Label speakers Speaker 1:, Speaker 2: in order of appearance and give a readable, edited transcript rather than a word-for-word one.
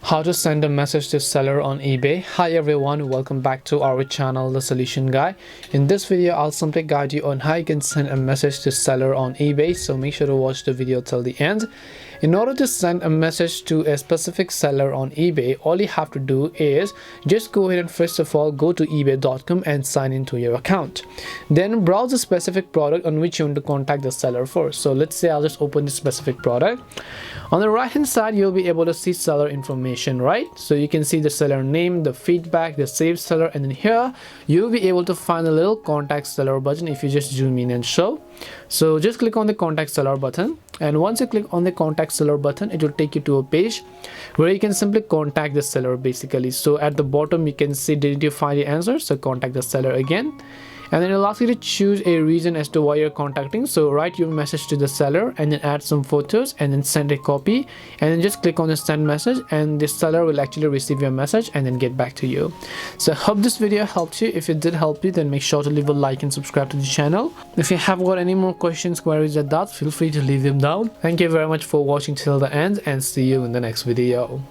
Speaker 1: How to send a message to seller on eBay. Hi everyone, welcome back to our channel, The Solution Guy. In this video, I'll simply guide you on how you can send a message to seller on eBay, so make sure to watch the video till the end. In order to send a message to a specific seller on eBay, all you have to do is just go ahead and first of all go to ebay.com and sign into your account. Then browse the specific product on which you want to contact the seller for. So let's say I'll just open this specific product. On the right hand side, you'll be able to see seller information, right? So you can see the seller name, the feedback, the saved seller, and then here you'll be able to find a little contact seller button if you just zoom in and show. So just click on the contact seller button, and once you click on the contact seller button, it will take you to a page where you can simply contact the seller basically. So at the bottom you can see, did you find the answer? So contact the seller again, and then it'll ask you to choose a reason as to why you're contacting. So write your message to the seller and then add some photos and then send a copy, and then just click on the send message, and the seller will actually receive your message and then get back to you. So I hope this video helped you. If it did help you, then make sure to leave a like and subscribe to the channel. If you have got any more questions, queries, or doubts, feel free to leave them down. Thank you very much for watching till the end, and see you in the next video.